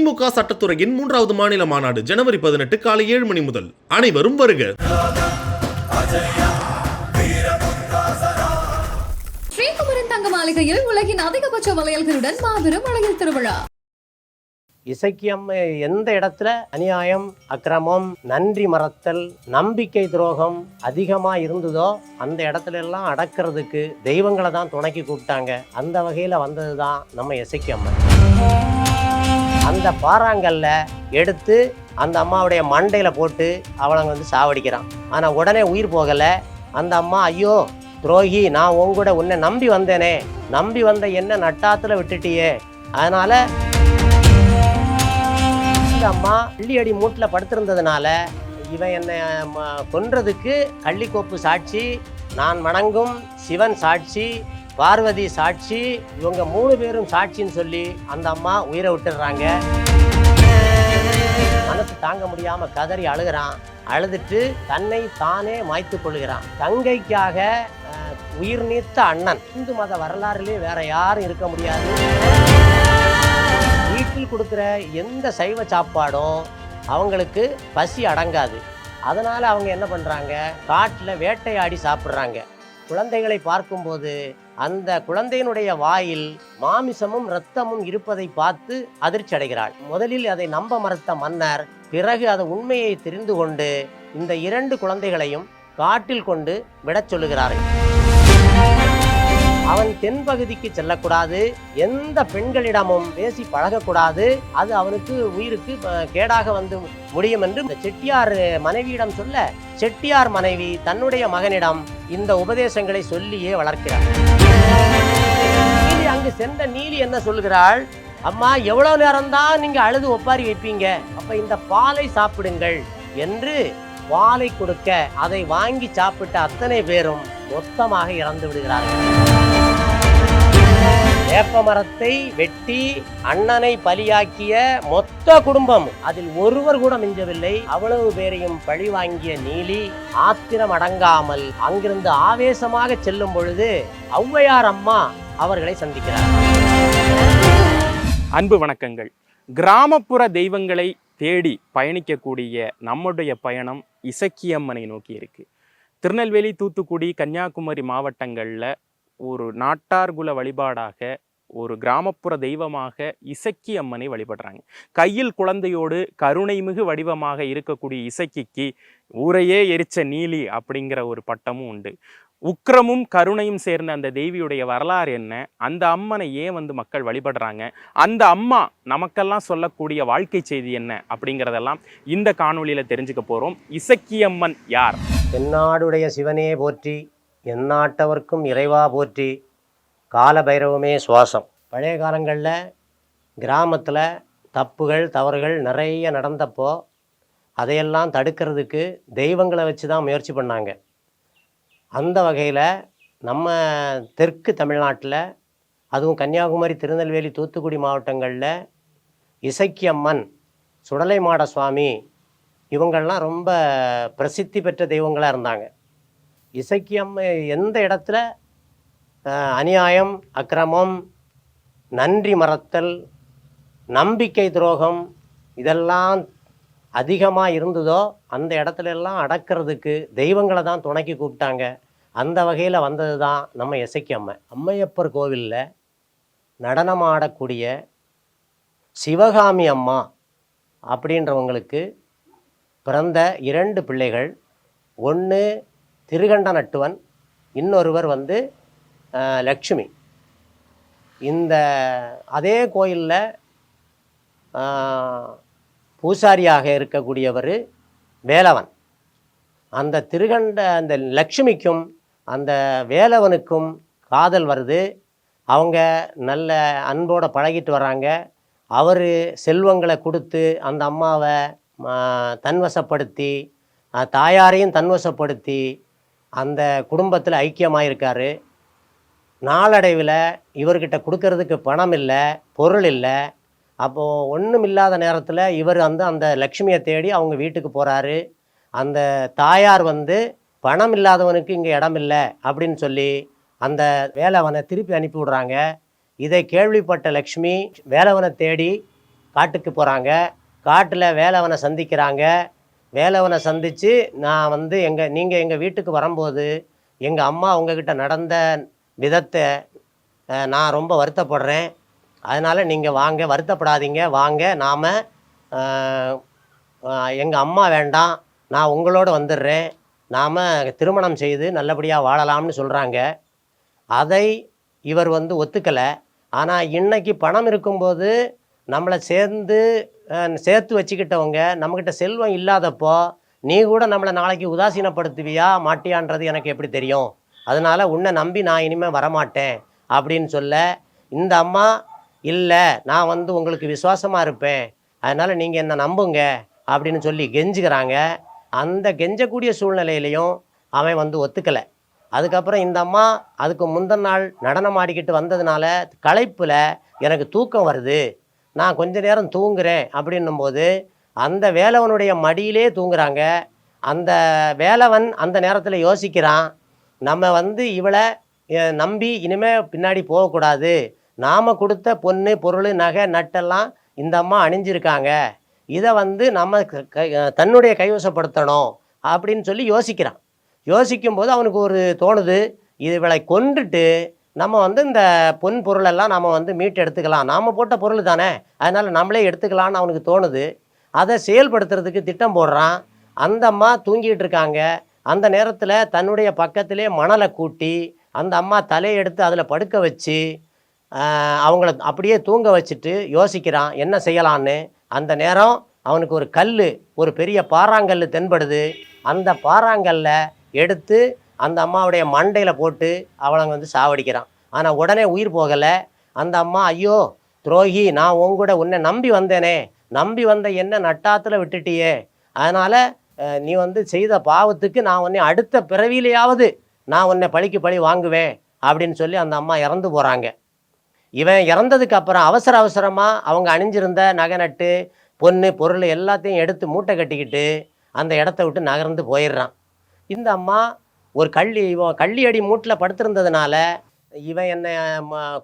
திமுக சட்டத்துறையின் 3வது மாநில மாநாடு ஜனவரி 18 காலை 7 மணி முதல். அனைவரும் வருக. ஸ்ரீகுமரன் தங்க மாளிகையில் உலகின் அதிகபட்ச வளையல்களுடன் மாபெரும் வளையல் திருவிழா. இசக்கியம் எந்த இடத்துல அநியாயம், அக்கிரமம், நன்றி மறத்தல், நம்பிக்கை துரோகம் அதிகமாக இருந்ததோ அந்த இடத்துல எல்லாம் அடக்கிறதுக்கு தெய்வங்களை தான் துணைக்கி கூப்பிட்டாங்க. அந்த வகையில் வந்தது தான் நம்ம இசக்கியம்மன். அந்த பாறாங்கல்ல எடுத்து அந்த அம்மாவுடைய மண்டையில் போட்டு அவளை சாவடிக்கிறான். ஆனால் உடனே உயிர் போகலை. அந்த அம்மா, ஐயோ துரோகி, நான் உங்கூட உன்னை நம்பி வந்தேனே, நம்பி வந்த என்ன நட்டாத்துல விட்டுட்டியே, அதனால அம்மா அள்ளி மூட்டில் படுத்திருந்ததுனால இவன் என்னை கொன்றதுக்கு கள்ளிக்கோப்பு சாட்சி, நான் வணங்கும் சிவன் சாட்சி, பார்வதி சாட்சி, இவங்க 3 பேரும் சாட்சின்னு சொல்லி அந்த அம்மா உயிரை விட்டுடுறாங்க. மனசு தாங்க முடியாம கதறி அழுகிறான். அழுதுட்டு தன்னை தானே மாய்த்து கொள்கிறான். தங்கைக்காக உயிர் நீத்த அண்ணன். இந்து மத வரலாறுலேயே வேற யாரும் இருக்க முடியாது. வீட்டில் கொடுக்குற எந்த சைவ சாப்பாடும் அவங்களுக்கு பசி அடங்காது. அதனால அவங்க என்ன பண்றாங்க, காட்டில் வேட்டையாடி சாப்பிட்றாங்க. குழந்தைகளை பார்க்கும்போது அந்த குழந்தையினுடைய வாயில் மாமிசமும் இரத்தமும் இருப்பதை பார்த்து அதிர்ச்சி அடைகிறாள். முதலில் அதை நம்ப மறுத்த மன்னர் பிறகு அதை உண்மையை தெரிந்து கொண்டு இந்த 2 குழந்தைகளையும் காட்டில் கொண்டு விடச் சொல்லுகிறார்கள். அவன் தென்பகுதிக்கு செல்லக்கூடாது, எந்த பெண்களிடமும் பேசி பழகக்கூடாது, அது அவனுக்கு உயிருக்கு கேடாக வந்து முடியும் என்று இந்த செட்டியார் மனைவியிடம் சொல்ல, செட்டியார் மனைவி தன்னுடைய மகனிடம் இந்த உபதேசங்களை சொல்லியே வளர்க்கிறார். நீலி அங்கு சென்ற நீலி என்ன சொல்கிறாள், அம்மா எவ்வளவு நேரம்தான் நீங்க அழுது ஒப்பாரி வைப்பீங்க, அப்ப இந்த பாலை சாப்பிடுங்கள் என்று பாலை கொடுக்க அதை வாங்கி சாப்பிட்ட அத்தனை பேரும் மொத்தமாக இறந்து விடுகிறார்கள். வேப்ப மரத்தை வெட்டி அண்ணனை பலியாக்கிய மொத்த குடும்பம், அதில் ஒருவர் கூட மிஞ்சவில்லை. அவ்வளவு பேரையும் பழி வாங்கிய நீலி ஆத்திரம் அடங்காமல் அங்கிருந்து ஆவேசமாக செல்லும் பொழுது ஔவையார் அம்மா அவர்களை சந்திக்கிறார். அன்பு வணக்கங்கள். கிராமப்புற தெய்வங்களை தேடி பயணிக்கக்கூடிய நம்முடைய பயணம் இசக்கியம்மனை நோக்கி இருக்கு. திருநெல்வேலி, தூத்துக்குடி, கன்னியாகுமரி மாவட்டங்களில் ஒரு நாட்டார்குல வழிபாடாக, ஒரு கிராமப்புற தெய்வமாக இசக்கியம்மனை வழிபடுறாங்க. கையில் குழந்தையோடு கருணைமிகு வடிவமாக இருக்கக்கூடிய இசக்கிக்கு ஊரையே எரிச்ச நீலி அப்படிங்கிற ஒரு பட்டமும் உண்டு. உக்கிரமும் கருணையும் சேர்ந்த அந்த தேவியுடைய வரலாறு என்ன, அந்த அம்மனை ஏன் மக்கள் வழிபடுறாங்க, அந்த அம்மா நமக்கெல்லாம் சொல்லக்கூடிய வாழ்க்கை செய்தி என்ன அப்படிங்கிறதெல்லாம் இந்த காணொலியில் தெரிஞ்சுக்க போகிறோம். இசக்கியம்மன் யார்? தென்னாடுடைய சிவனே போற்றி, எந்நாட்டவர்க்கும் இறைவா போற்றி, கால பைரவமே சுவாசம். பழைய காலங்களில் கிராமத்தில் தப்புகள் தவறுகள் நிறைய நடந்தப்போ அதையெல்லாம் தடுக்கிறதுக்கு தெய்வங்களை வச்சு தான் முயற்சி பண்ணாங்க. அந்த வகையில் நம்ம தெற்கு தமிழ்நாட்டில், அதுவும் கன்னியாகுமரி, திருநெல்வேலி, தூத்துக்குடி மாவட்டங்களில் இசக்கியம்மன், சுடலைமாட சுவாமி, இவங்கள்லாம் ரொம்ப பிரசித்தி பெற்ற தெய்வங்களாக இருந்தாங்க. இசக்கியம்மன் எந்த இடத்துல அநியாயம், அக்கிரமம், நன்றி மறத்தல், நம்பிக்கை துரோகம் இதெல்லாம் அதிகமாக இருந்ததோ அந்த இடத்துல எல்லாம் அடக்கிறதுக்கு தெய்வங்களை தான் துணைக்கி கூப்பிட்டாங்க. அந்த வகையில் வந்தது தான் நம்ம இசக்கியம்மன். அம்மையப்பர் கோவிலில் நடனமாடக்கூடிய சிவகாமி அம்மா அப்படின்றவங்களுக்கு பிறந்த 2 பிள்ளைகள். ஒன்று திருகண்ட நட்டுவன், இன்னொருவர் லக்ஷ்மி. இந்த அதே கோயிலில் பூசாரியாக இருக்கக்கூடியவர் வேலவன். அந்த அந்த லக்ஷ்மிக்கும் அந்த வேலவனுக்கும் காதல் வருது. அவங்க நல்ல அன்போடு பழகிட்டு வராங்க. அவர் செல்வங்களை கொடுத்து அந்த அம்மாவை தன்வசப்படுத்தி, தாயாரையும் தன்வசப்படுத்தி அந்த குடும்பத்தில் ஐக்கியமாக இருக்கார். நாளடைவில் இவர்கிட்ட கொடுக்கறதுக்கு பணம் இல்லை, பொருள் இல்லை. அப்போது ஒன்றும் இல்லாத நேரத்தில் இவர் அந்த லக்ஷ்மியை தேடி அவங்க வீட்டுக்கு போகிறாரு. அந்த தாயார் பணம் இல்லாதவனுக்கு இங்கே இடம் இல்லை அப்படின்னு சொல்லி அந்த வேலவனை திருப்பி அனுப்பி விடுறாங்க. இதை கேள்விப்பட்ட லக்ஷ்மி வேலவனை தேடி காட்டுக்கு போகிறாங்க. காட்டில் வேலவனை சந்திக்கிறாங்க. வேலவனை சந்தித்து நான் வந்து நீங்கள் எங்கள் வீட்டுக்கு வரும்போது எங்கள் அம்மா உங்ககிட்ட நடந்த விதத்தை நான் ரொம்ப வருத்தப்படுறேன். அதனால் நீங்கள் வாங்க, வருத்தப்படாதீங்க, வாங்க, நாம் எங்கள் அம்மா வேண்டாம், நான் உங்களோட வந்துடுறேன், நாம் திருமணம் செய்து நல்லபடியாக வாழலாம்னு சொல்கிறாங்க. அதை இவர் வந்து ஒத்துக்கலை. ஆனால் இன்னைக்கு பணம் இருக்கும்போது நம்மளை சேர்த்து வச்சுக்கிட்டவங்க நம்மக்கிட்ட செல்வம் இல்லாதப்போ நீ கூட நம்மளை நாளைக்கு உதாசீனப்படுத்துவியா மாட்டியான்றது எனக்கு எப்படி தெரியும், அதனால் உன்னை நம்பி நான் இனிமேல் வரமாட்டேன் அப்படின்னு சொல்ல, இந்த அம்மா இல்லை, நான் வந்து உங்களுக்கு விசுவாசமாக இருப்பேன், அதனால் நீங்கள் என்னை நம்புங்க அப்படின்னு சொல்லி கெஞ்சுக்கிறாங்க. அந்த கெஞ்சக்கூடிய சூழ்நிலையிலையும் அவன் வந்து ஒத்துக்கலை. அதுக்கப்புறம் இந்த அம்மா அதுக்கு முந்தின நாள் நடனம் ஆடிக்கிட்டு வந்ததுனால களைப்பில் எனக்கு தூக்கம் வருது, நான் கொஞ்ச நேரம் தூங்குறேன் அப்படின்னும்போது அந்த வேலவனுடைய மடியிலே தூங்குறாங்க. அந்த வேலவன் அந்த நேரத்தில் யோசிக்கிறான், நம்ம வந்து இவளை நம்பி இனிமேல் பின்னாடி போகக்கூடாது, நாம் கொடுத்த பொண்ணு பொருள் நகை நட்டெல்லாம் இந்த அம்மா அணிஞ்சிருக்காங்க, இதை வந்து நம்ம தன்னுடைய கைவசப்படுத்தணும் அப்படின்னு சொல்லி யோசிக்கிறான். யோசிக்கும்போது அவனுக்கு ஒரு தோணுது, இவளை கொண்டுட்டு நம்ம வந்து இந்த பொன் பொருளெல்லாம் நம்ம வந்து மீட்டு எடுத்துக்கலாம், நாம் போட்ட பொருள் தானே, அதனால் நம்மளே எடுத்துக்கலான்னு அவனுக்கு தோணுது. அதை செயல்படுத்துறதுக்கு திட்டம் போடுறான். அந்த அம்மா தூங்கிட்டு இருக்காங்க. அந்த நேரத்தில் தன்னுடைய பக்கத்திலே மணலை கூட்டி அந்த அம்மா தலையை எடுத்து அதில் படுக்க வச்சு அவங்கள அப்படியே தூங்க வச்சுட்டு யோசிக்கிறான் என்ன செய்யலான்னு. அந்த நேரம் அவனுக்கு ஒரு கல், ஒரு பெரிய பாறாங்கல் தென்படுது. அந்த பாறாங்கல்ல எடுத்து அந்த அம்மாவுடைய மண்டையில் போட்டு அவளை வந்து சாவடிக்கிறான். ஆனால் உடனே உயிர் போகலை. அந்த அம்மா, ஐயோ துரோகி, நான் உங்கூட உன்னை நம்பி வந்தேனே, நம்பி வந்த என்ன நட்டாத்தில் விட்டுட்டியே, அதனால் நீ வந்து செய்த பாவத்துக்கு நான் உன்னை அடுத்த பிறவியிலையாவது நான் உன்னை பழிக்கு பழி வாங்குவேன் அப்படின்னு சொல்லி அந்த அம்மா இறந்து போகிறாங்க. இவன் இறந்ததுக்கு அப்புறம் அவசரமாக அவங்க அணிஞ்சிருந்த நகை நட்டு பொண்ணு பொருள் எல்லாத்தையும் எடுத்து மூட்டை கட்டிக்கிட்டு அந்த இடத்த விட்டு நகர்ந்து போயிடுறான். இந்த அம்மா ஒரு கள்ளி அடி மூட்டில் படுத்திருந்ததுனால இவன் என்னை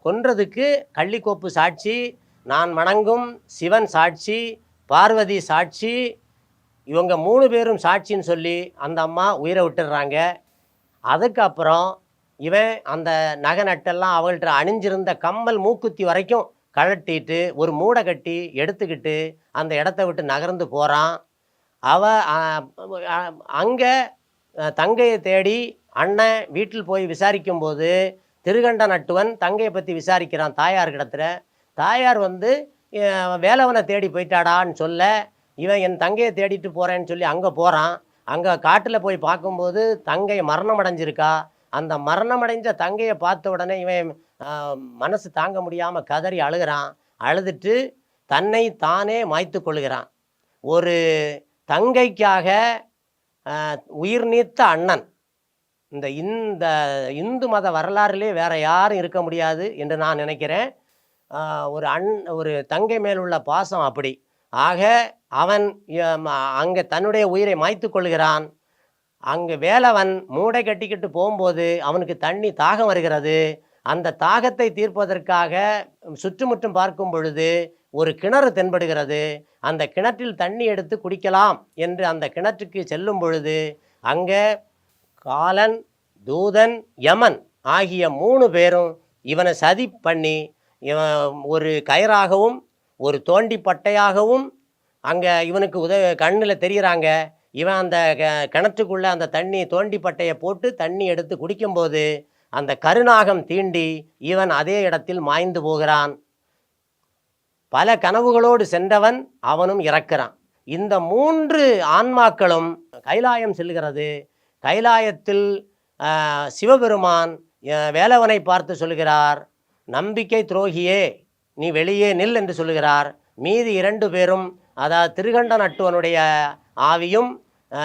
கொன்றதுக்கு கள்ளிக்கோப்பு சாட்சி, நான் வணங்கும் சிவன் சாட்சி, பார்வதி சாட்சி, இவங்க 3 பேரும் சாட்சின்னு சொல்லி அந்த அம்மா உயிரை விட்டுடுறாங்க. அதுக்கப்புறம் இவன் அந்த நகை நட்டெல்லாம் அவள்கிட்ட அணிஞ்சிருந்த கம்மல் மூக்குத்தி வரைக்கும் கழட்டிட்டு ஒரு மூடை கட்டி எடுத்துக்கிட்டு அந்த இடத்த விட்டு நகர்ந்து போகிறான். அங்கே தங்கையை தேடி அண்ணன் வீட்டில் போய் விசாரிக்கும்போது திருகண்ட நட்டுவன் தங்கையை பற்றி விசாரிக்கிறான் தாயார் கிடத்துல. தாயார் வந்து வேலவனை தேடி போயிட்டாடான்னு சொல்ல, இவன் என் தங்கையை தேடிட்டு போகிறேன்னு சொல்லி அங்கே போகிறான். அங்கே காட்டில் போய் பார்க்கும்போது தங்கை மரணம் அடைஞ்சிருக்கா. அந்த மரணம் அடைஞ்ச தங்கையை பார்த்த உடனே இவன் மனசு தாங்க முடியாமல் கதறி அழுகிறான். அழுதுட்டு தன்னை தானே மாய்த்து கொள்கிறான். ஒரு தங்கைக்காக உயிர் நீத்த அண்ணன் இந்த இந்து மத வரலாறுலே வேற யாரும் இருக்க முடியாது என்று நான் நினைக்கிறேன். ஒரு தங்கை மேலுள்ள பாசம் அப்படி. ஆக அவன் அங்கே தன்னுடைய உயிரை மாய்த்து கொள்கிறான். அங்கே வேலவன் மூடை கட்டிக்கிட்டு போகும்போது அவனுக்கு தண்ணி தாகம் வருகிறது. அந்த தாகத்தை தீர்ப்பதற்காக சுற்றுமுற்றும் பார்க்கும் பொழுது ஒரு கிணறு தென்படுகிறது. அந்த கிணற்றில் தண்ணி எடுத்து குடிக்கலாம் என்று அந்த கிணற்றுக்கு செல்லும் பொழுது அங்கே காலன், தூதன், யமன் ஆகிய 3 பேரும் இவனை சதி பண்ணி இவன் ஒரு கயிறாகவும் ஒரு தோண்டி பட்டையாகவும் அங்கே இவனுக்கு கண்ணில் தெரிகிறாங்க. இவன் அந்த கிணற்றுக்குள்ளே அந்த தண்ணி தோண்டி பட்டையை போட்டு தண்ணி எடுத்து குடிக்கும்போது அந்த கருநாகம் தீண்டி இவன் அதே இடத்தில் மாய்ந்து போகிறான். பல கனவுகளோடு சென்றவன் அவனும் இறக்கிறான். இந்த 3 ஆன்மாக்களும் கைலாயம் செல்கிறது. கைலாயத்தில் சிவபெருமான் வேலவனை பார்த்து சொல்கிறார், நம்பிக்கை துரோகியே நீ வெளியே நில் என்று சொல்கிறார். மீதி 2 பேரும், அதாவது திருகண்ட நட்டுவனுடைய ஆவியும்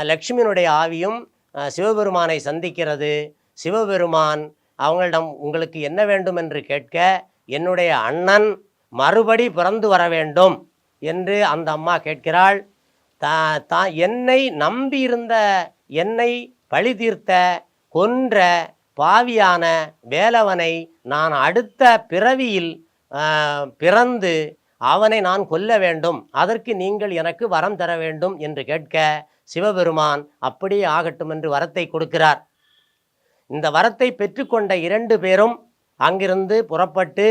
லக்ஷ்மியினுடைய ஆவியும் சிவபெருமானை சந்திக்கிறது. சிவபெருமான் அவங்களிடம் உங்களுக்கு என்ன வேண்டும் என்று கேட்க, என்னுடைய அண்ணன் மறுபடி பிறந்து வர வேண்டும் என்று அந்த அம்மா கேட்கிறாள். என்னை நம்பியிருந்த, என்னை பழி தீர்த்த, கொன்ற பாவியான வேலவனை நான் அடுத்த பிறவியில் பிறந்து அவனை நான் கொல்ல வேண்டும், அதற்கு நீங்கள் எனக்கு வரம் தர வேண்டும் என்று கேட்க சிவபெருமான் அப்படியே ஆகட்டும் என்று வரத்தை கொடுக்கிறார். இந்த வரத்தை பெற்றுக்கொண்ட 2 பேரும் அங்கிருந்து புறப்பட்டு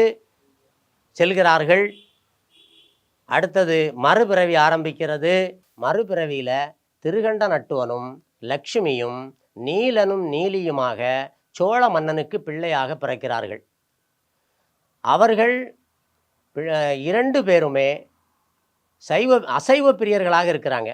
செல்கிறார்கள். அடுத்தது மறுபிறவி ஆரம்பிக்கிறது. மறுபிறவியில் திருகண்ட நட்டுவனும் லக்ஷ்மியும் நீலனும் நீலியுமாக சோழ மன்னனுக்கு பிள்ளையாக பிறக்கிறார்கள். அவர்கள் 2 பேருமே அசைவ பிரியர்களாக இருக்கிறாங்க.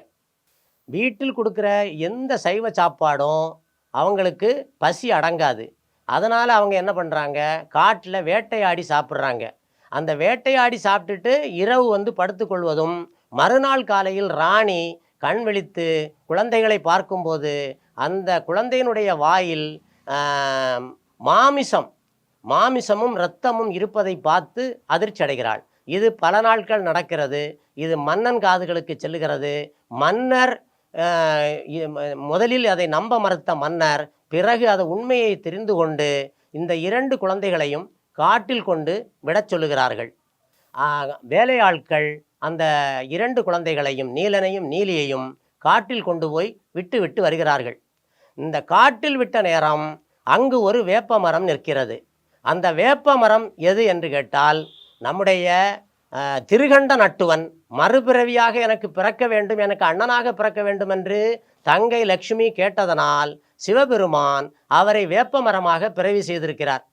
வீட்டில் கொடுக்குற எந்த சைவ சாப்பாடும் அவங்களுக்கு பசி அடங்காது. அதனால் அவங்க என்ன பண்ணுறாங்க, காட்டில் வேட்டையாடி சாப்பிட்றாங்க. அந்த வேட்டையாடி சாப்பிட்டுட்டு இரவு படுத்துக்கொள்வதும், மறுநாள் காலையில் ராணி கண் விழித்து குழந்தைகளை பார்க்கும்போது அந்த குழந்தையினுடைய வாயில் மாமிசமும் இரத்தமும் இருப்பதை பார்த்து அதிர்ச்சி அடைகிறாள். இது பல நாட்கள் நடக்கிறது. இது மன்னன் காதுகளுக்கு செல்லுகிறது. மன்னர் முதலில் அதை நம்ப மறுத்த மன்னர் பிறகு அது உண்மையை தெரிந்து கொண்டு இந்த 2 குழந்தைகளையும் காட்டில் கொண்டு விடச் சொல்லுகிறார்கள். வேலையாட்கள் அந்த 2 குழந்தைகளையும் நீலனையும் நீலியையும் காட்டில் கொண்டு போய் விட்டு வருகிறார்கள். இந்த காட்டில் விட்ட நேரம் அங்கு ஒரு வேப்ப மரம் நிற்கிறது. அந்த வேப்ப மரம் எது என்று கேட்டால், நம்முடைய திருகண்ட நட்டுவன் மறுபிறவியாக எனக்கு பிறக்க வேண்டும், எனக்கு அண்ணனாக பிறக்க வேண்டும் என்று தங்கை லக்ஷ்மி கேட்டதனால் சிவபெருமான் அவரை வேப்ப மரமாக பிறவி செய்திருக்கிறார்.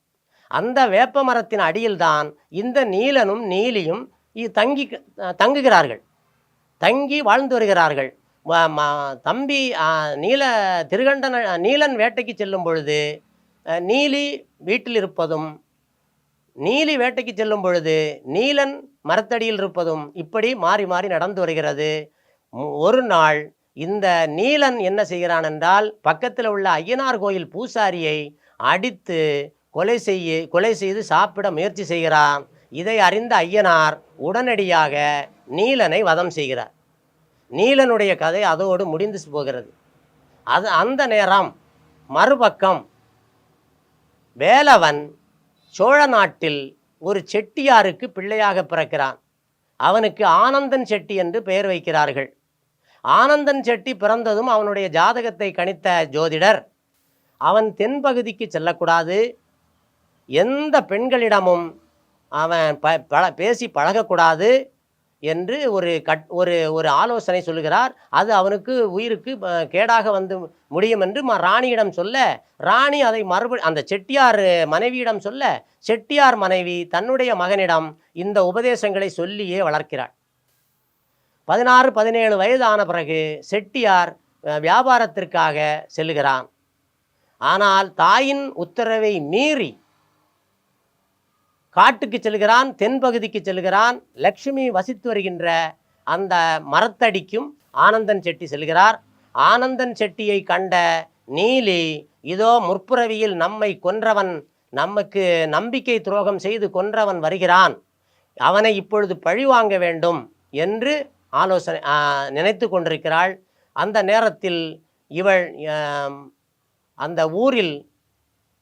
அந்த வேப்ப மரத்தின் அடியில்தான் இந்த நீலனும் நீலியும் தங்குகிறார்கள், தங்கி வாழ்ந்து வருகிறார்கள். தம்பி நீலன் வேட்டைக்கு செல்லும் பொழுது நீலி வீட்டில் இருப்பதும், நீலி வேட்டைக்கு செல்லும் பொழுது நீலன் மரத்தடியில் இருப்பதும் இப்படி மாறி மாறி நடந்து வருகிறது. ஒரு நாள் இந்த நீலன் என்ன செய்கிறான் என்றால், பக்கத்தில் உள்ள ஐயனார் கோயில் பூசாரியை அடித்து கொலை செய்து சாப்பிட முயற்சி செய்கிறான். இதை அறிந்த ஐயனார் உடனடியாக நீலனை வதம் செய்கிறார். நீலனுடைய கதை அதோடு முடிந்து போகிறது. அந்த நேரம் மறுபக்கம் வேலவன் சோழ நாட்டில் ஒரு செட்டியாருக்கு பிள்ளையாக பிறக்கிறான். அவனுக்கு ஆனந்தன் செட்டி என்று பெயர் வைக்கிறார்கள். ஆனந்தன் செட்டி பிறந்ததும் அவனுடைய ஜாதகத்தை கணித்த ஜோதிடர், அவன் தென்பகுதிக்கு செல்லக்கூடாது, எந்த பெண்களிடமும் அவன் பேசி பழகக்கூடாது என்று ஒரு ஆலோசனை சொல்லுகிறார். அது அவனுக்கு உயிருக்கு கேடாக முடியும் என்று ராணியிடம் சொல்ல, ராணி அதை அந்த செட்டியார் மனைவியிடம் சொல்ல, செட்டியார் மனைவி தன்னுடைய மகனிடம் இந்த உபதேசங்களை சொல்லியே வளர்க்கிறாள். 16-17 வயதான பிறகு செட்டியார் வியாபாரத்திற்காக செல்லுகிறான். ஆனால் தாயின் உத்தரவை மீறி காட்டுக்கு செல்கிறான், தென்பகுதிக்கு செல்கிறான். லக்ஷ்மி வசித்து வருகின்ற அந்த மரத்தடிக்கும் ஆனந்தன் செட்டி செல்கிறார். ஆனந்தன் செட்டியை கண்ட நீலி, இதோ முற்பிறவியில் நம்மை கொன்றவன், நமக்கு நம்பிக்கை துரோகம் செய்து கொன்றவன் வருகிறான், அவனை இப்பொழுது பழிவாங்க வேண்டும் என்று நினைத்து கொண்டிருக்கிறாள். அந்த நேரத்தில் இவள் அந்த ஊரில்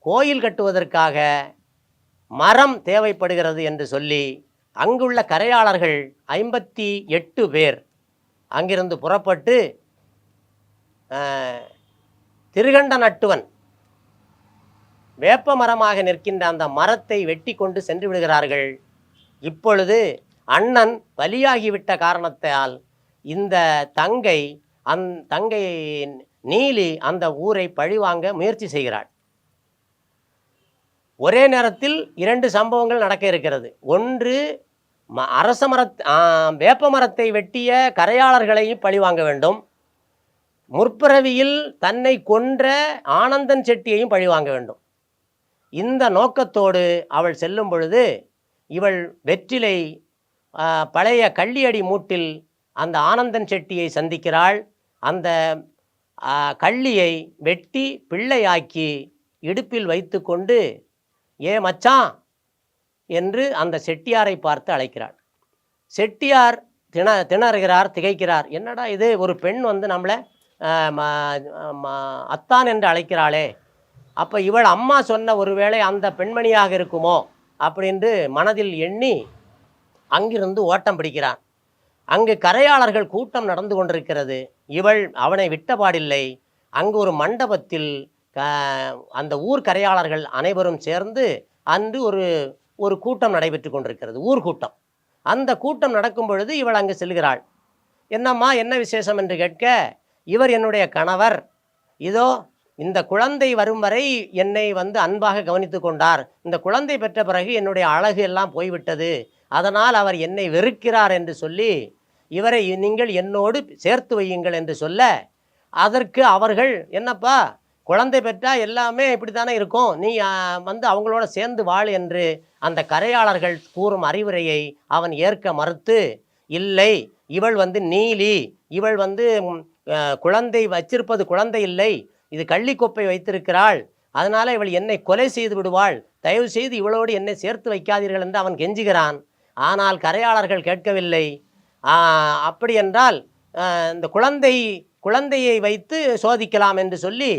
கோயில் கட்டுவதற்காக மரம் தேவைப்படுகிறது என்று சொல்லி அங்குள்ள கரையாளர்கள் 58 பேர் அங்கிருந்து புறப்பட்டு திருகண்ட நட்டுவன் வேப்ப மரமாக நிற்கின்ற அந்த மரத்தை வெட்டி கொண்டு சென்று விடுகிறார்கள். இப்பொழுது அண்ணன் பலியாகிவிட்ட காரணத்தால் இந்த தங்கை நீலி அந்த ஊரை பழிவாங்க முயற்சி செய்கிறாள். ஒரே நேரத்தில் 2 சம்பவங்கள் நடக்க இருக்கிறது. ஒன்று, வேப்ப மரத்தை வெட்டிய கரையாளர்களையும் பழிவாங்க வேண்டும், முற்பிறவியில் தன்னை கொன்ற ஆனந்தன் செட்டியையும் பழிவாங்க வேண்டும். இந்த நோக்கத்தோடு அவள் செல்லும் பொழுது இவள் வெற்றிலை பழைய கள்ளியடி மூட்டில் அந்த ஆனந்தன் செட்டியை சந்திக்கிறாள். அந்த கள்ளியை வெட்டி பிள்ளையாக்கி இடுப்பில் வைத்து கொண்டு, ஏ மச்சான் என்று அந்த செட்டியாரை பார்த்து அழைக்கிறாள். செட்டியார் திணறுகிறார், திகைக்கிறார். என்னடா இது, ஒரு பெண் நம்மளை அத்தான் என்று அழைக்கிறாளே, அப்போ இவள் அம்மா சொன்ன ஒருவேளை அந்த பெண்மணியாக இருக்குமோ அப்படின்று மனதில் எண்ணி அங்கிருந்து ஓட்டம் பிடிக்கிறான். அங்கு கரையாளர்கள் கூட்டம் நடந்து கொண்டிருக்கிறது. இவள் அவனை விட்டபாடில்லை. அங்கு ஒரு மண்டபத்தில் அந்த ஊர் கரையாளர்கள் அனைவரும் சேர்ந்து அன்று ஒரு கூட்டம் நடைபெற்று கொண்டிருக்கிறது, ஊர்கூட்டம். அந்த கூட்டம் நடக்கும் பொழுது இவள் அங்கு செல்கிறாள். என்னம்மா, என்ன விசேஷம் என்று கேட்க, இவர் என்னுடைய கணவர், இதோ இந்த குழந்தை வரும் வரை என்னை அன்பாக கவனித்து கொண்டார். இந்த குழந்தை பெற்ற பிறகு என்னுடைய அழகு எல்லாம் போய்விட்டது, அதனால் அவர் என்னை வெறுக்கிறார் என்று சொல்லி இவரை நீங்கள் என்னோடு சேர்த்து வையுங்கள் என்று சொல்ல, அதற்கு அவர்கள், என்னப்பா குழந்தை பெற்றால் எல்லாமே இப்படி தானே இருக்கும், நீ அவங்களோட சேர்ந்து வாழ் என்று அந்த கரையாளர்கள் கூறும் அறிவுரையை அவன் ஏற்க மறுத்து, இல்லை, இவள் நீலி, இவள் குழந்தை வச்சிருப்பது குழந்தை இல்லை, இது கள்ளிக்கொப்பை வைத்திருக்கிறாள், அதனால் இவள் என்னை கொலை செய்து விடுவாள், தயவு செய்து இவளோடு என்னை சேர்த்து வைக்காதீர்கள் என்று அவன் கெஞ்சுகிறான். ஆனால் கரையாளர்கள் கேட்கவில்லை. அப்படி என்றால் இந்த குழந்தையை வைத்து சோதிக்கலாம் என்று சொல்லி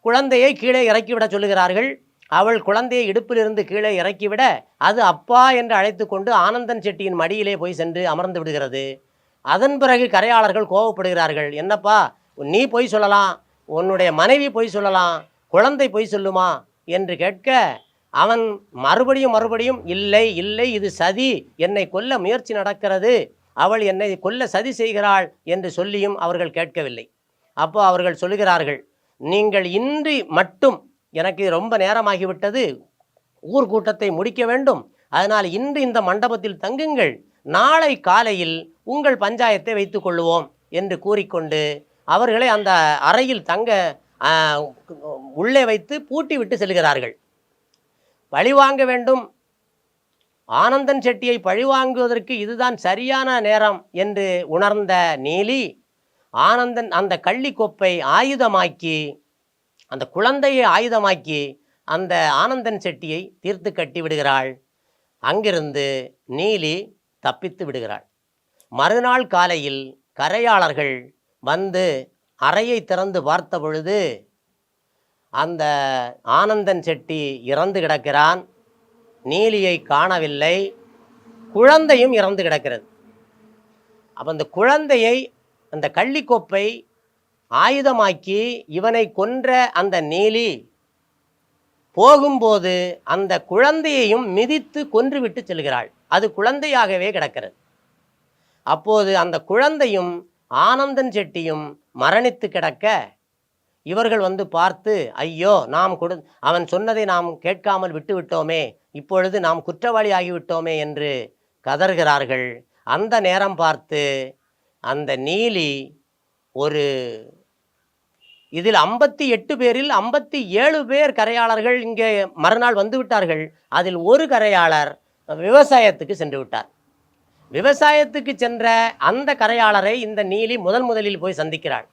குழந்தையை கீழே இறக்கிவிட சொல்லுகிறார்கள். அவள் குழந்தையை இடுப்பிலிருந்து கீழே இறக்கிவிட அது அப்பா என்று அழைத்து கொண்டு ஆனந்தன் செட்டியின் மடியிலே போய் சென்று அமர்ந்து விடுகிறது. அதன் பிறகு கரையாளர்கள் கோபப்படுகிறார்கள். என்னப்பா, நீ பொய் சொல்லலாம், உன்னுடைய மனைவி பொய் சொல்லலாம், குழந்தை பொய் சொல்லுமா என்று கேட்க, அவன் மறுபடியும் இல்லை இல்லை, இது சதி, என்னை கொல்ல முயற்சி நடக்கிறது, அவள் என்னை கொல்ல சதி செய்கிறாள் என்று சொல்லியும் அவர்கள் கேட்கவில்லை. அப்போ அவர்கள் சொல்லுகிறார்கள், நீங்கள் இன்றி மட்டும், எனக்கு ரொம்ப நேரமாகிவிட்டது, ஊர்கூட்டத்தை முடிக்க வேண்டும், அதனால் இன்று இந்த மண்டபத்தில் தங்குங்கள், நாளை காலையில் உங்கள் பஞ்சாயத்தை வைத்து கொள்ளுவோம் என்று கூறிக்கொண்டு அவர்களை அந்த அறையில் தங்க உள்ளே வைத்து பூட்டி விட்டு செல்கிறார்கள். பழிவாங்க வேண்டும், ஆனந்தன் செட்டியை பழிவாங்குவதற்கு இதுதான் சரியான நேரம் என்று உணர்ந்த நீலி, ஆனந்தன் அந்த கள்ளிக்கொப்பை ஆயுதமாக்கி, அந்த குழந்தையை ஆயுதமாக்கி அந்த ஆனந்தன் செட்டியை தீர்த்து கட்டி விடுகிறாள். அங்கிருந்து நீலி தப்பித்து விடுகிறாள். மறுநாள் காலையில் கரையாளர்கள் அறையை திறந்து பார்த்த பொழுது அந்த ஆனந்தன் செட்டி இறந்து கிடக்கிறான். நீலியை காணவில்லை, குழந்தையும் இறந்து கிடக்கிறது. அப்போ அந்த குழந்தையை, அந்த கள்ளிக்கொப்பை ஆயுதமாக்கி இவனை கொன்ற அந்த நீலி போகும்போது அந்த குழந்தையையும் மிதித்து கொன்றுவிட்டு செல்கிறாள். அது குழந்தையாகவே கிடக்கிறது. அப்போது அந்த குழந்தையும் ஆனந்தன் செட்டியும் மரணித்து கிடக்க இவர்கள் பார்த்து, ஐயோ, அவன் சொன்னதை நாம் கேட்காமல் விட்டு விட்டோமே, இப்பொழுது நாம் குற்றவாளி ஆகிவிட்டோமே என்று கதறுகிறார்கள். அந்த நேரம் பார்த்து அந்த நீலி இதில் 58 பேரில் 57 பேர் கரையாளர்கள் இங்கே மறுநாள் வந்து விட்டார்கள். அதில் ஒரு கரையாளர் விவசாயத்துக்கு சென்று விட்டார். விவசாயத்துக்கு சென்ற அந்த கரையாளரை இந்த நீலி முதலில் போய் சந்திக்கிறாள்.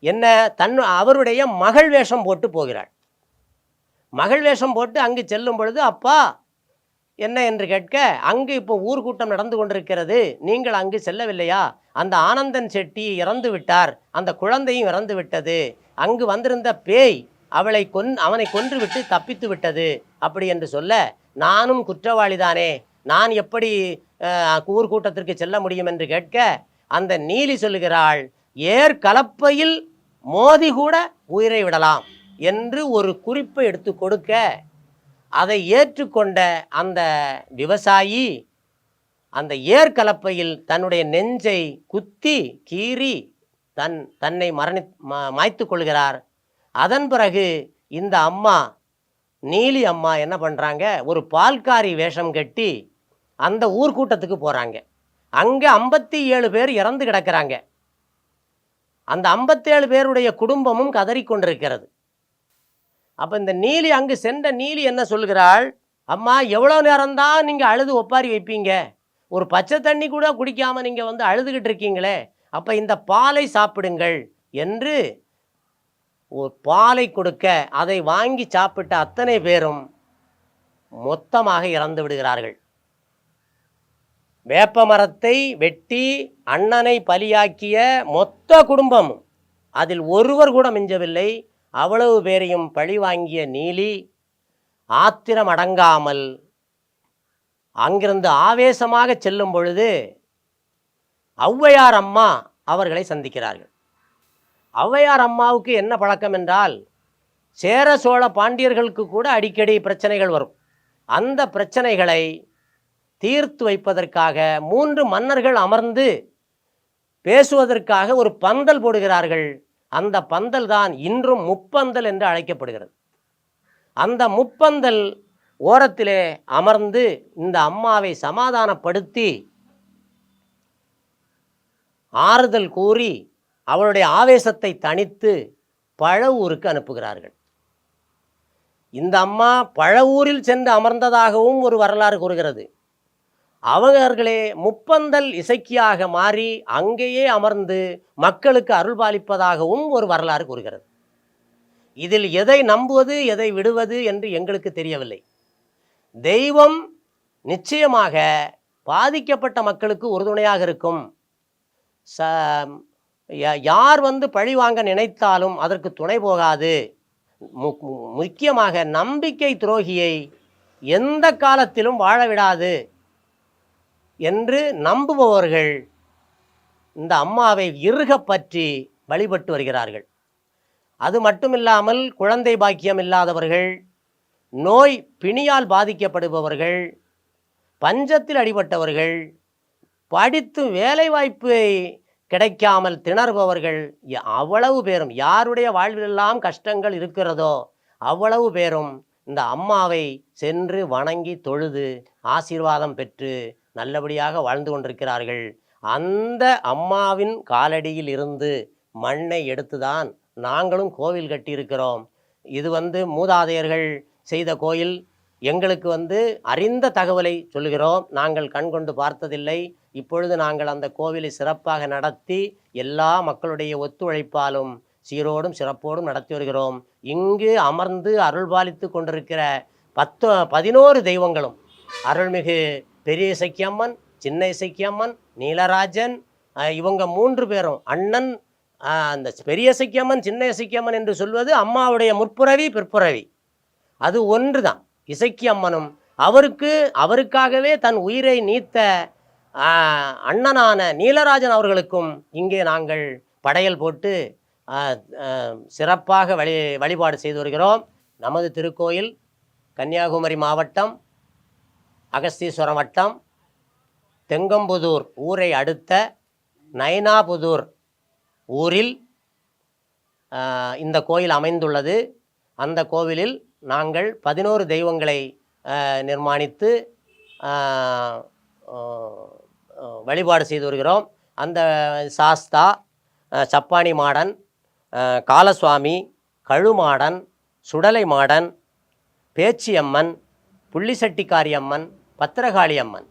என்ன, அவருடைய மகள் வேஷம் போட்டு போகிறாள். மகள் வேஷம் போட்டு அங்கு செல்லும் பொழுது, அப்பா என்ன என்று கேட்க, அங்கு இப்போ ஊர்கூட்டம் நடந்து கொண்டிருக்கிறது, நீங்கள் அங்கு செல்லவில்லையா, அந்த ஆனந்தன் செட்டி இறந்து விட்டார், அந்த குழந்தையும் இறந்து விட்டது, அங்கு வந்திருந்த பேய் அவனை கொன்று விட்டு தப்பித்து விட்டது அப்படி என்று சொல்ல, நானும் குற்றவாளிதானே, நான் எப்படி ஊர்கூட்டத்திற்கு செல்ல முடியும் என்று கேட்க, அந்த நீலி சொல்லுகிறாள், கலப்பையில் மோதி கூட உயிரை விடலாம் என்று ஒரு குறிப்பை எடுத்து கொடுக்க, அதை ஏற்றுக்கொண்ட அந்த விவசாயி அந்த கலப்பையில் தன்னுடைய நெஞ்சை குத்தி கீறி தன்னை மாய்த்து கொள்கிறார். அதன் பிறகு இந்த அம்மா, நீலி அம்மா என்ன பண்ணுறாங்க, ஒரு பால்காரி வேஷம் கட்டி அந்த ஊர்கூட்டத்துக்கு போகிறாங்க. அங்கே 57 பேர் இறந்து கிடக்கிறாங்க. அந்த 57 பேருடைய குடும்பமும் கதறிக்கொண்டிருக்கிறது. அப்போ இந்த நீலி, அங்கு சென்ற நீலி என்ன சொல்கிறாள், அம்மா, எவ்வளோ நேரம்தான் நீங்கள் அழுது ஒப்பாரி வைப்பீங்க, ஒரு பச்சை தண்ணி கூட குடிக்காமல் நீங்கள் அழுதுகிட்டு இருக்கீங்களே, அப்போ இந்த பாலை சாப்பிடுங்கள் என்று ஒரு பாலை கொடுக்க, அதை வாங்கி சாப்பிட்ட அத்தனை பேரும் மொத்தமாக இறந்து விடுகிறார்கள். வேப்ப மரத்தை வெட்டி அண்ணனை பலியாக்கிய மொத்த குடும்பமும், அதில் ஒருவர் கூட மிஞ்சவில்லை. அவ்வளவு பேரையும் பழி வாங்கிய நீலி ஆத்திரம் அடங்காமல் அங்கிருந்து ஆவேசமாக செல்லும் பொழுது ஔவையார் அம்மா அவர்களை சந்திக்கிறார்கள். ஔவையார் அம்மாவுக்கு என்ன பழக்கம் என்றால், சேர சோழ பாண்டியர்களுக்கு கூட அடிக்கடி பிரச்சனைகள் வரும். அந்த பிரச்சனைகளை தீர்த்து வைப்பதற்காக 3 மன்னர்கள் அமர்ந்து பேசுவதற்காக ஒரு பந்தல் போடுகிறார்கள். அந்த பந்தல் தான் இன்றும் முப்பந்தல் என்று அழைக்கப்படுகிறது. அந்த முப்பந்தல் ஓரத்திலே அமர்ந்து இந்த அம்மாவை சமாதானப்படுத்தி ஆறுதல் கூறி அவளுடைய ஆவேசத்தை தணித்து பழவூருக்கு அனுப்புகிறார்கள். இந்த அம்மா பழவூரில் சென்று அமர்ந்ததாகவும் ஒரு வரலாறு கூறுகிறது. அவர்களே முப்பந்தல் இசக்கியாக மாறி அங்கேயே அமர்ந்து மக்களுக்கு அருள்பாலிப்பதாகவும் ஒரு வரலாறு கூறுகிறது. இதில் எதை நம்புவது எதை விடுவது என்று எங்களுக்கு தெரியவில்லை. தெய்வம் நிச்சயமாக பாதிக்கப்பட்ட மக்களுக்கு உறுதுணையாக இருக்கும். யார் பழி வாங்க நினைத்தாலும் அதற்கு துணை போகாது. முக்கியமாக நம்பிக்கை துரோகியை எந்த காலத்திலும் வாழ விடாது என்று நம்புபவர்கள் இந்த அம்மாவை இறுக பற்றி வழிபட்டு வருகிறார்கள். அது மட்டுமில்லாமல் குழந்தை பாக்கியம் இல்லாதவர்கள், நோய் பிணியால் பாதிக்கப்படுபவர்கள், பஞ்சத்தில் அடிபட்டவர்கள், படித்து வேலைவாய்ப்பை கிடைக்காமல் திணறுபவர்கள், அவ்வளவு பேரும் யாருடைய வாழ்விலெல்லாம் கஷ்டங்கள் இருக்கிறதோ அவ்வளவு பேரும் இந்த அம்மாவை சென்று வணங்கி தொழுது ஆசீர்வாதம் பெற்று நல்லபடியாக வாழ்ந்து கொண்டிருக்கிறார்கள். அந்த அம்மாவின் காலடியில் இருந்து மண்ணை எடுத்துதான் நாங்களும் கோவில் கட்டியிருக்கிறோம். இது மூதாதையர்கள் செய்த கோயில். எங்களுக்கு அறிந்த தகவலை சொல்லுகிறோம். நாங்கள் கண்கொண்டு பார்த்ததில்லை. இப்பொழுது நாங்கள் அந்த கோவிலை சிறப்பாக நடத்தி எல்லா மக்களுடைய ஒத்துழைப்பாலும் சீரோடும் சிறப்போடும் நடத்தி வருகிறோம். இங்கு அமர்ந்து அருள்பாலித்து கொண்டிருக்கிற 11 தெய்வங்களும் அருள்மிகு பெரிய இசக்கியம்மன், சின்ன இசக்கியம்மன், நீலராஜன், இவங்க 3 பேரும் அண்ணன். அந்த பெரிய இசக்கியம்மன் சின்ன இசக்கியம்மன் என்று சொல்வது அம்மாவுடைய முற்புறவி பிற்புறவி, அது ஒன்று தான். இசக்கியம்மனும் அவருக்காகவே தன் உயிரை நீத்த அண்ணனான நீலராஜன் அவர்களுக்கும் இங்கே நாங்கள் படையல் போட்டு சிறப்பாக வழிபாடு செய்து வருகிறோம். நமது திருக்கோயில் கன்னியாகுமரி மாவட்டம் அகஸ்தீஸ்வரம் வட்டம் தெங்கம்புதூர் ஊரை அடுத்த நயனாபுதூர் ஊரில் இந்த கோயில் அமைந்துள்ளது. அந்த கோவிலில் நாங்கள் 11 தெய்வங்களை நிர்மாணித்து வழிபாடு செய்து வருகிறோம். அந்த சாஸ்தா, சப்பானி மாடன், காலசுவாமி, கழுமாடன், சுடலை மாடன், பேச்சியம்மன், புள்ளிசட்டிக்காரியம்மன், பத்திரகாளியம்மன்,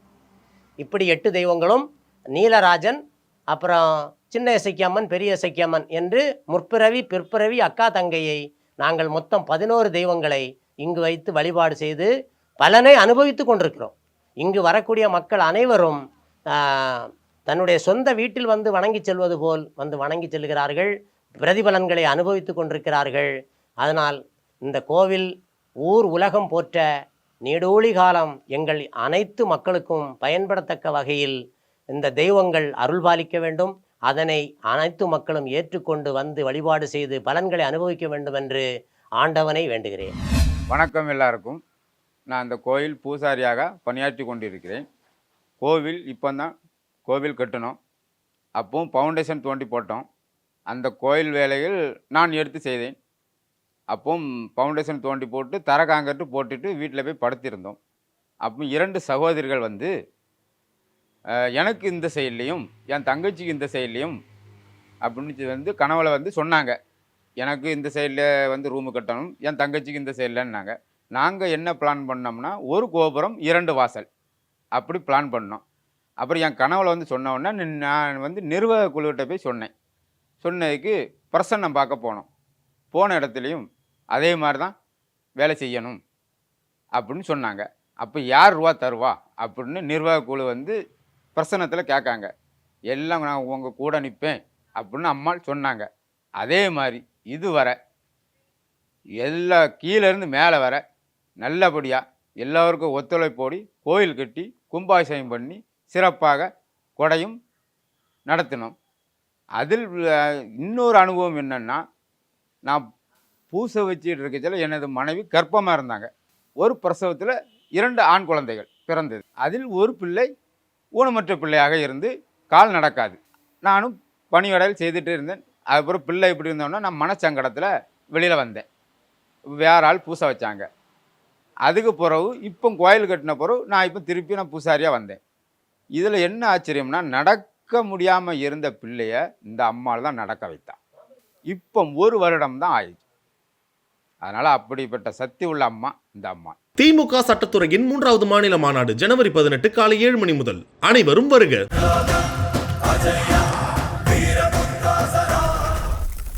இப்படி 8 தெய்வங்களும் நீலராஜன், அப்புறம் சின்ன இசக்கியம்மன், பெரிய இசக்கியம்மன் என்று முற்பிறவி பிற்பிறவி அக்கா தங்கையை நாங்கள் மொத்தம் 11 தெய்வங்களை இங்கு வைத்து வழிபாடு செய்து பலனை அனுபவித்து கொண்டிருக்கிறோம். இங்கு வரக்கூடிய மக்கள் அனைவரும் தன்னுடைய சொந்த வீட்டில் வணங்கி செல்வது போல் வணங்கி செல்கிறார்கள். பிரதிபலன்களை அனுபவித்து கொண்டிருக்கிறார்கள். அதனால் இந்த கோவில் ஊர் உலகம் போற்ற நீடூழி காலம் எங்கள் அனைத்து மக்களுக்கும் பயன்படத்தக்க வகையில் இந்த தெய்வங்கள் அருள்பாலிக்க வேண்டும். அதனை அனைத்து மக்களும் ஏற்றுக்கொண்டு வழிபாடு செய்து பலன்களை அனுபவிக்க வேண்டும் என்று ஆண்டவனை வேண்டுகிறேன். வணக்கம் எல்லாருக்கும். நான் அந்த கோயில் பூசாரியாக பணியாற்றி கொண்டிருக்கிறேன். கோவில் இப்போதான் கோவில் கட்டணும். அப்பவும் ஃபவுண்டேஷன் தோண்டி போட்டோம். அந்த கோயில் வேலைகள் நான் எடுத்து செய்தேன். அப்பவும் ஃபவுண்டேஷன் தோண்டி போட்டு தர காங்கிரட்டு போட்டுட்டு வீட்டில் போய் படுத்திருந்தோம். அப்போ 2 சகோதரிகள் எனக்கு இந்த சைட்லேயும் என் தங்கச்சிக்கு இந்த சைட்லேயும் அப்படின்னு கனவுல சொன்னாங்க. எனக்கு இந்த சைடில் ரூமு கட்டணும், என் தங்கச்சிக்கு இந்த சைட்லன்னாங்க. நாங்கள் என்ன பிளான் பண்ணோம்னா, ஒரு கோபுரம் 2 வாசல் அப்படி பிளான் பண்ணோம். அப்புறம் என் கனவுல சொன்னோன்னே நான் நிர்வாக குழுவிட்ட போய் சொன்னேன். சொன்னதுக்கு பிரசன்னம் பார்க்க போனோம். போன இடத்துலையும் அதே மாதிரி தான் வேலை செய்யணும் அப்படின்னு சொன்னாங்க. அப்போ யார் ரூபா தருவா அப்படின்னு நிர்வாக குழு பிரசன்னத்தில் கேட்காங்க. எல்லாம் நான் உங்கள் கூட நிற்பேன் அப்படின்னு அம்மாள் சொன்னாங்க. அதே மாதிரி இது வர எல்லா கீழேருந்து மேலே வர நல்லபடியாக எல்லோருக்கும் ஒத்துழைப்போடி கோயில் கட்டி கும்பாபிஷேகம் பண்ணி சிறப்பாக கொடையும் நடத்தினோம். அதில் இன்னொரு அனுபவம் என்னென்னா, நான் பூசை வச்சுட்டு இருக்கச்சில எனது மனைவி கர்ப்பமாக இருந்தாங்க. ஒரு பிரசவத்தில் 2 ஆண் குழந்தைகள் பிறந்தது. அதில் ஒரு பிள்ளை ஊனமற்ற பிள்ளையாக இருந்து கால் நடக்காது. நானும் பணிவிடையில் செய்துட்டு இருந்தேன். அதுக்கப்புறம் பிள்ளை இப்படி இருந்தோன்னா நான் மனச்சங்கடத்தில் வெளியில் வந்தேன். வேற ஆள் பூசை வச்சாங்க. அதுக்கு பிறகு இப்போ கோயில் கட்டின பிறகு நான் இப்போ திருப்பி நான் பூசாரியாக வந்தேன். இதில் என்ன ஆச்சரியம்னா, நடக்க முடியாமல் இருந்த பிள்ளைய இந்த அம்மாள் தான் நடக்க வைத்தான். இப்போ 1 வருடம் தான் ஆயிடுச்சு. அதனால் அப்படிப்பட்ட சக்தி உள்ள அம்மா இந்த அம்மா. திமுக சட்டத்துறையின் 3வது மாநில மாநாடு ஜனவரி 18 காலை 7 மணி முதல். அனைவரும் வருக.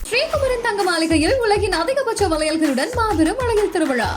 ஸ்ரீகுமரன் தங்க மாளிகையில் உலகின் அதிகபட்ச வளையல்களுடன் மாபெரும் வளையல் திருவிழா.